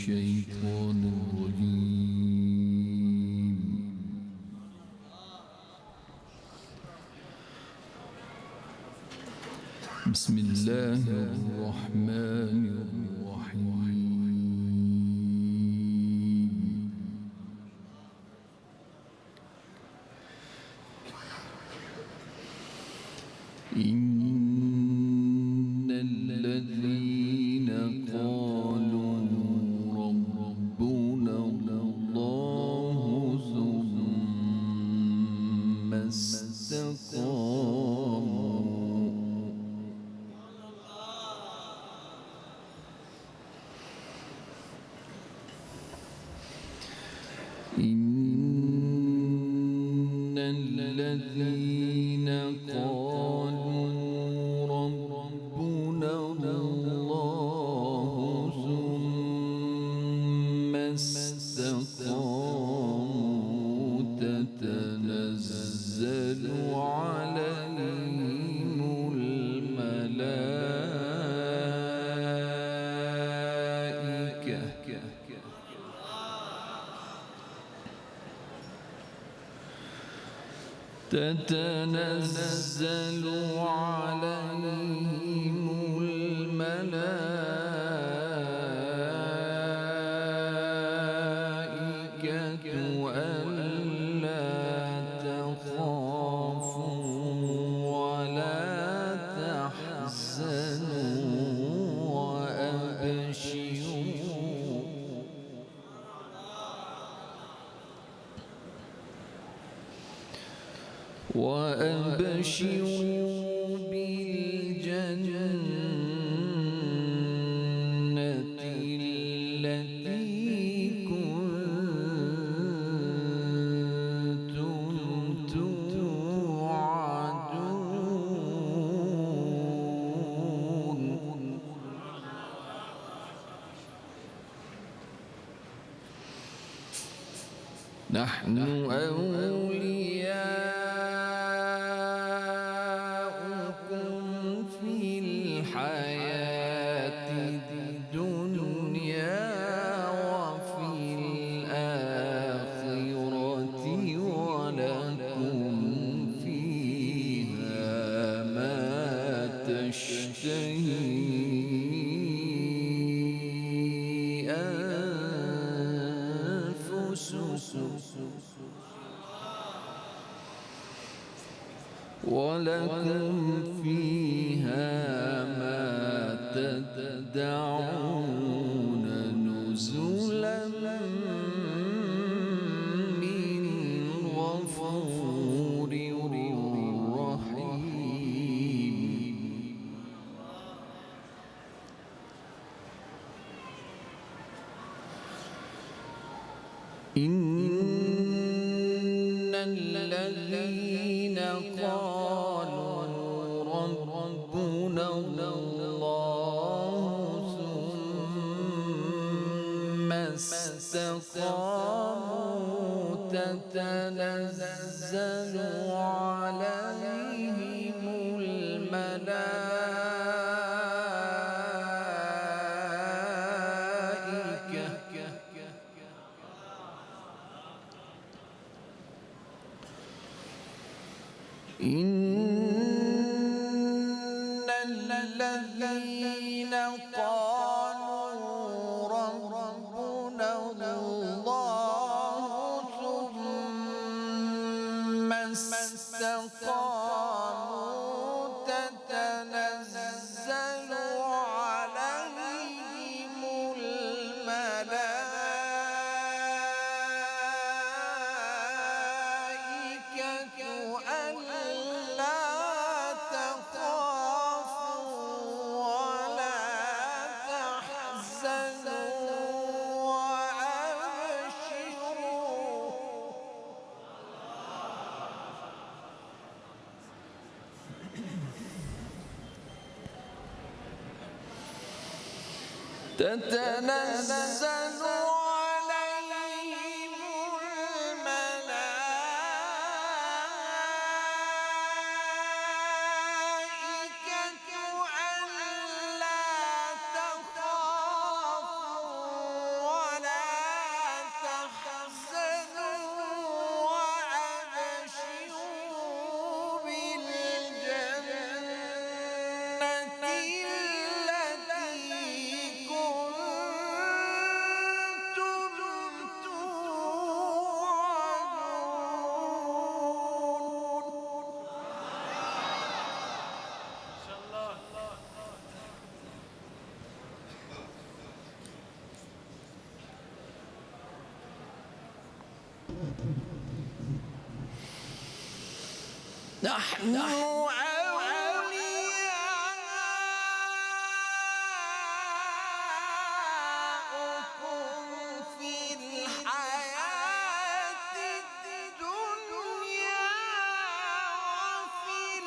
الشيطان الرجيم. بسم الله الرحمن الرحيم. إن الذين قالوا ربنا الله ثم استقاموا إن الذين قالوا ربنا الله ثم استقاموا تتنزل عليهم الملائكة تتنزل عليهم الملائكة ألا تخافوا ولا تحزنوا وأبشروا بالجنة التي كنتم توعدون. نحن أولياؤكم في الحياة الدنيا وفي الآخرة ولكم فيها ما تشتهي أنفسكم ولكم فيها ما تدعون نزلا من غفور رحيم. إن الذين قالوا ربنا الله ثم استقاموا تتنزل عليهم الملائكة إن الذين قالوا ربنا الله ثم استقاموا تتنزل عليهم الملائكة ألا تخافوا ولا تحزنوا وأبشروا تتنزل عليهم الملائكة ألا تخافوا نحن أولياؤكم في الحياة الدنيا وفي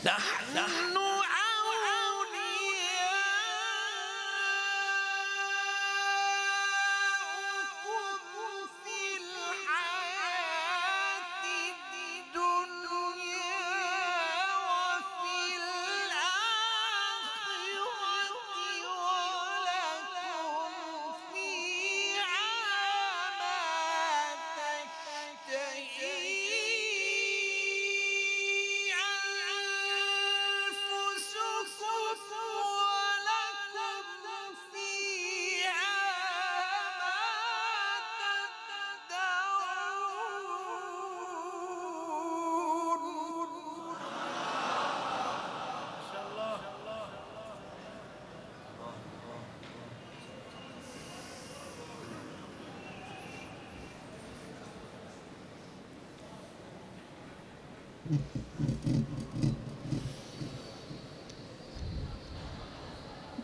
نحن أولياؤكم في الحياة الدنيا وفي الآخرة ولكم فيها ما تشتهي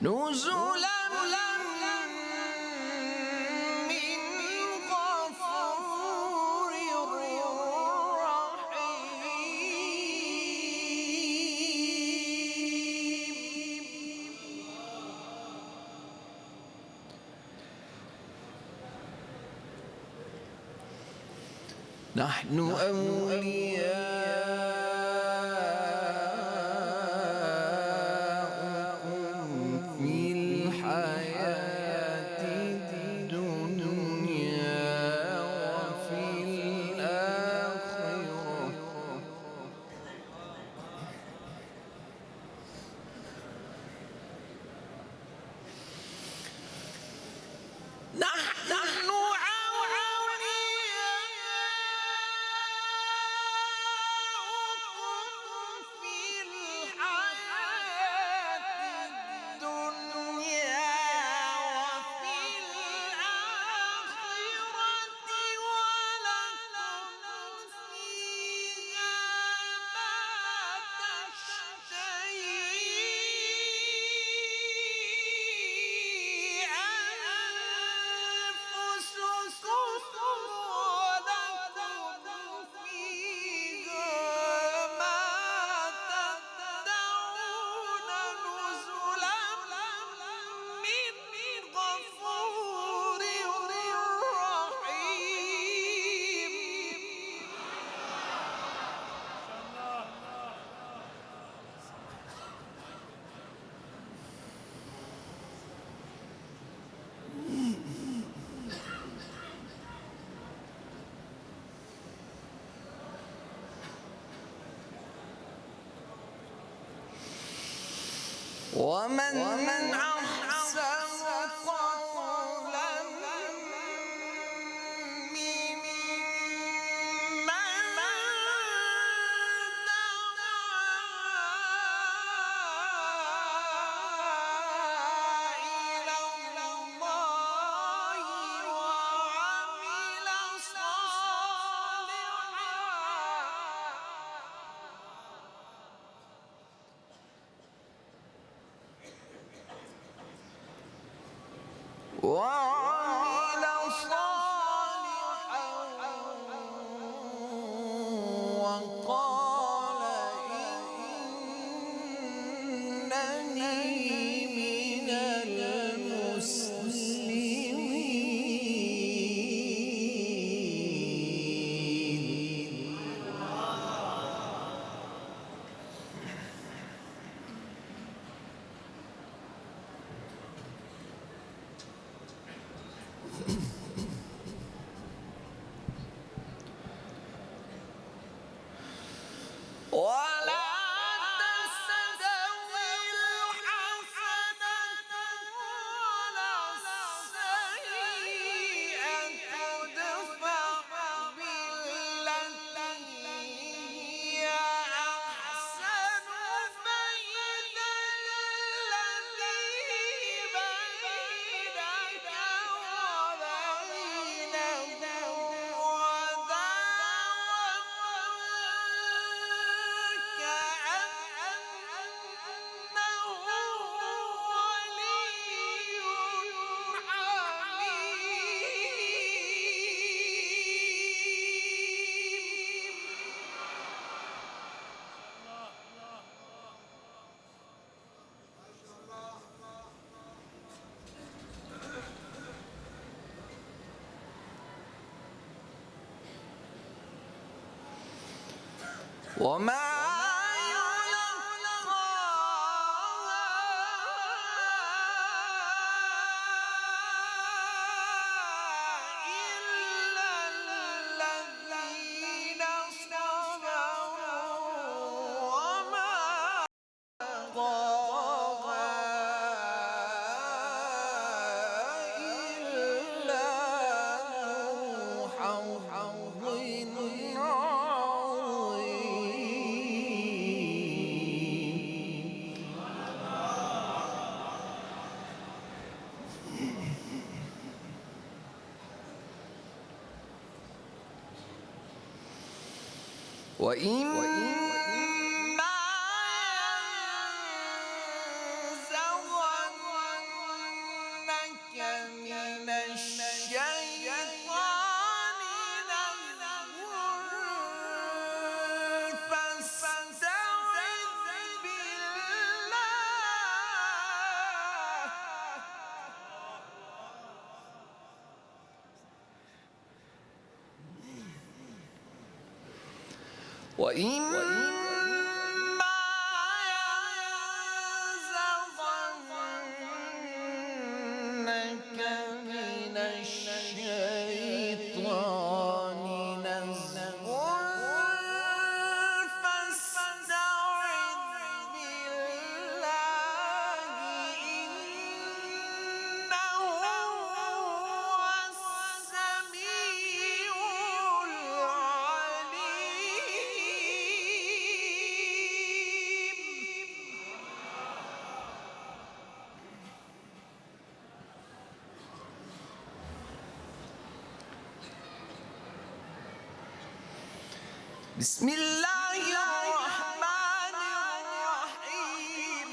نزلا من غفور رحيم. نحن أولياؤكم في الحياة الدنيا وفي الآخرة نحن ومن أحسن قولا ممن دعا إلى الله وعمل صالحا وقال إنني من المسلمين. وما وإما ينزغنك من الشيطان نزغ فاستعذ بالله وإما ينزغنك من الشيطان نزغ فاستعذ بالله إنه هو السميع بسم الله الرحمن الرحيم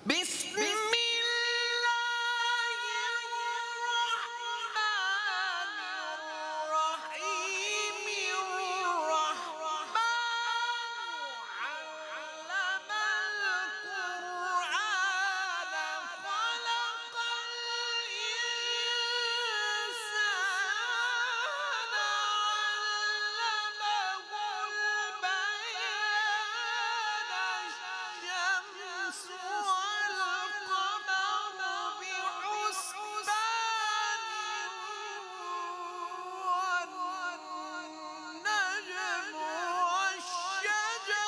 بسم الله الرحمن الرحيم الرحمن علم القرآن خلق الإنسان علمه البيان الشمس والقمر بحسبان والنجم والشجر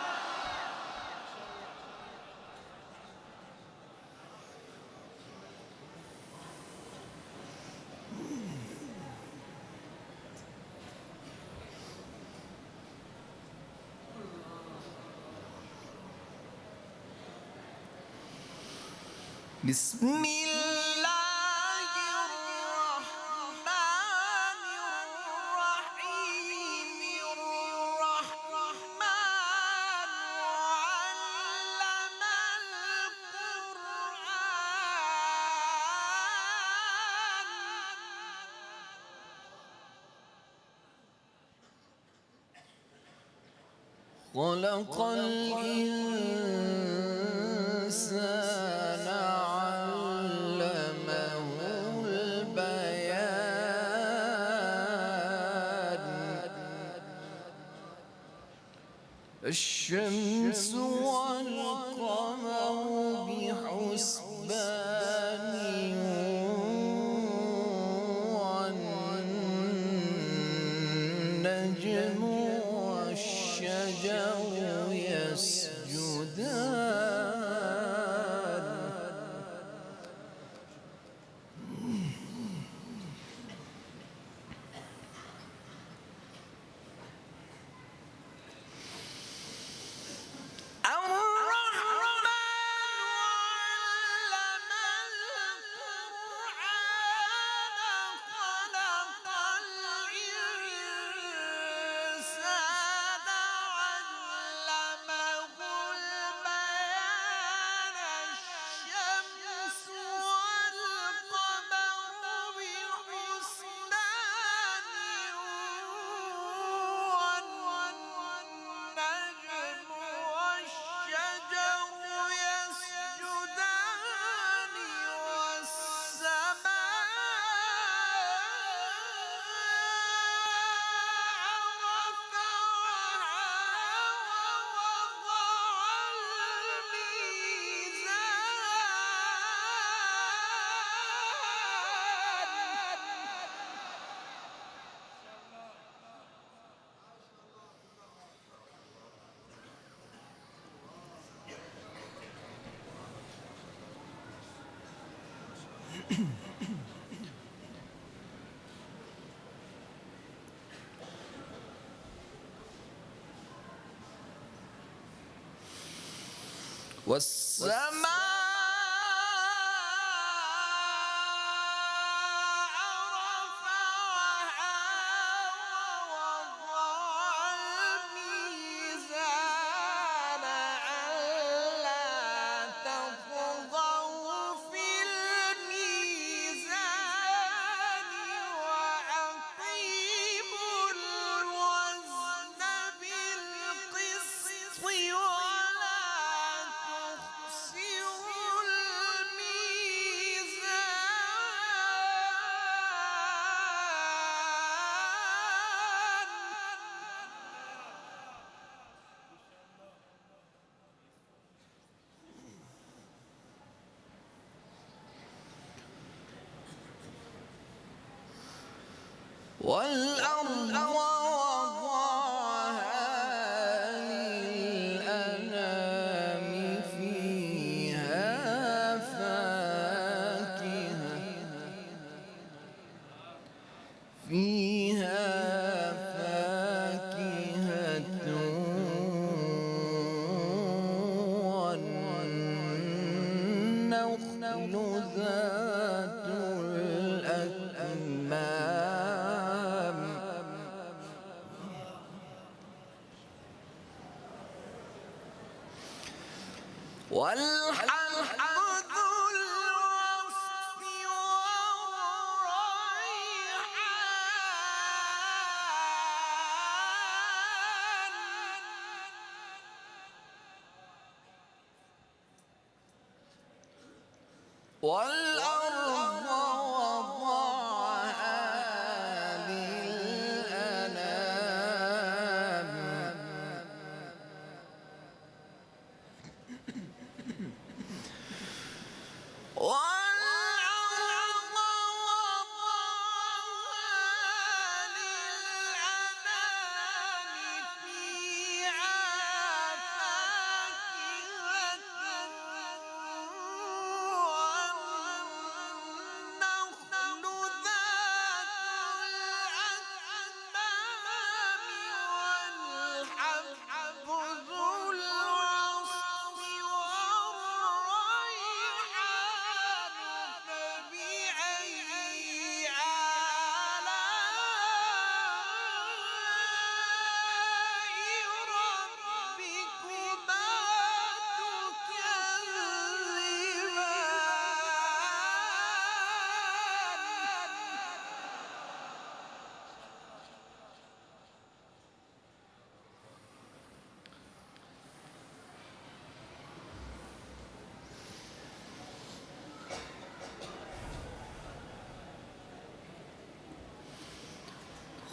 يسجدان بسم الله الرحمن الرحيم الرحمن علم القرآن خلق الإنسان علمه البيان الشمس والقمر بحسبان والنجم والشجر يسجدان الرحمن والسماء والأرض وضعها للأنام فيها فاكهة والنخل ذات الأكمام والحب ذو العصف والأرض وضعها للأنام والأرض وضعها للأنام فيها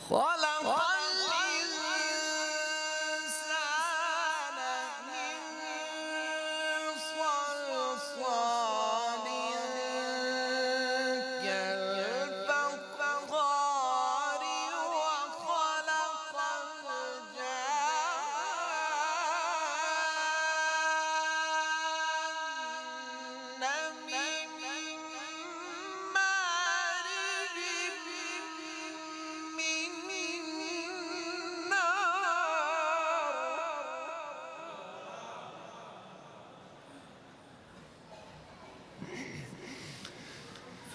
خلق الإنسان من صلصال كالفخار وخلق الجان من مارج من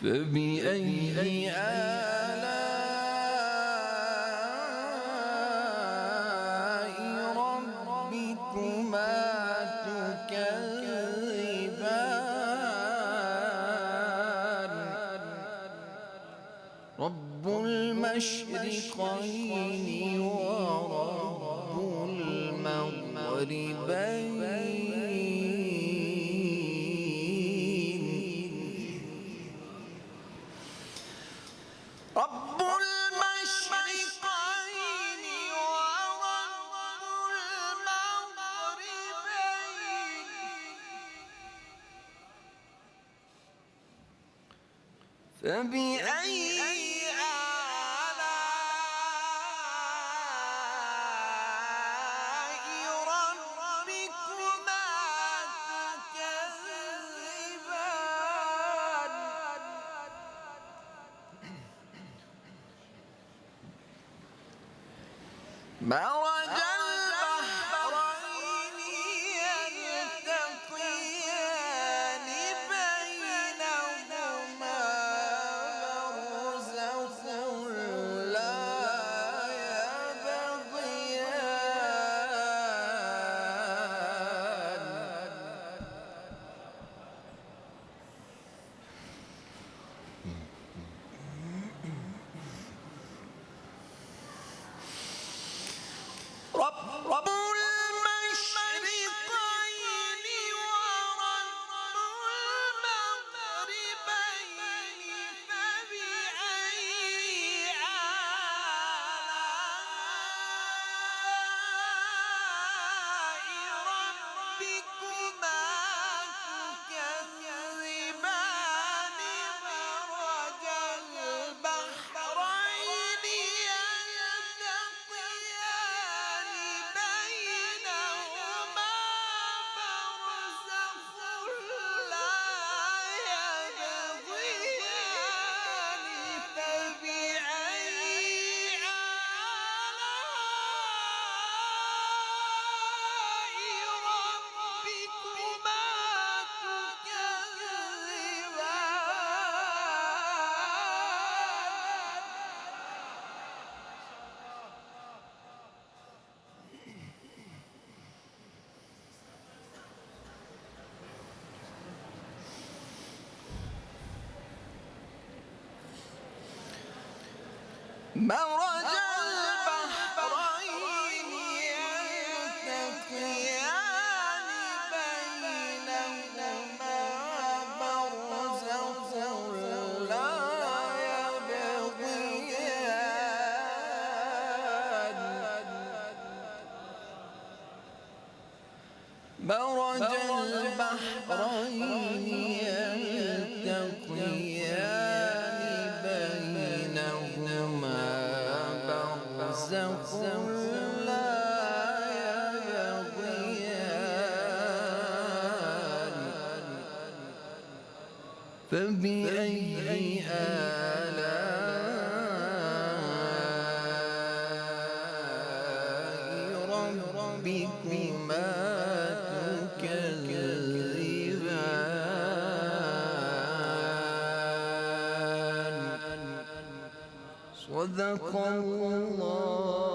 فبأي آلاء ربكما تكذبان رب المشرقين ورب المغربين رب المشرقين ورب المغربين فبأي آلاء ربكما تكذبان مرج البحرين يلتقيان بينهما برزخ لا رب المشرقين ورب المغربين فبأي آلاء ربكما تكذبان مرج البحرين يلتقيان بينهما برزخ لا يبغيان فبأي آلاء ربكما تكذبان مرج البحرين يلتقيان بينهما برزخ لا يبغيان مرج البحرين يلتقيان بينهما برزخ لا يبغيان فبأي آلاء ربكما تكذبان صدق الله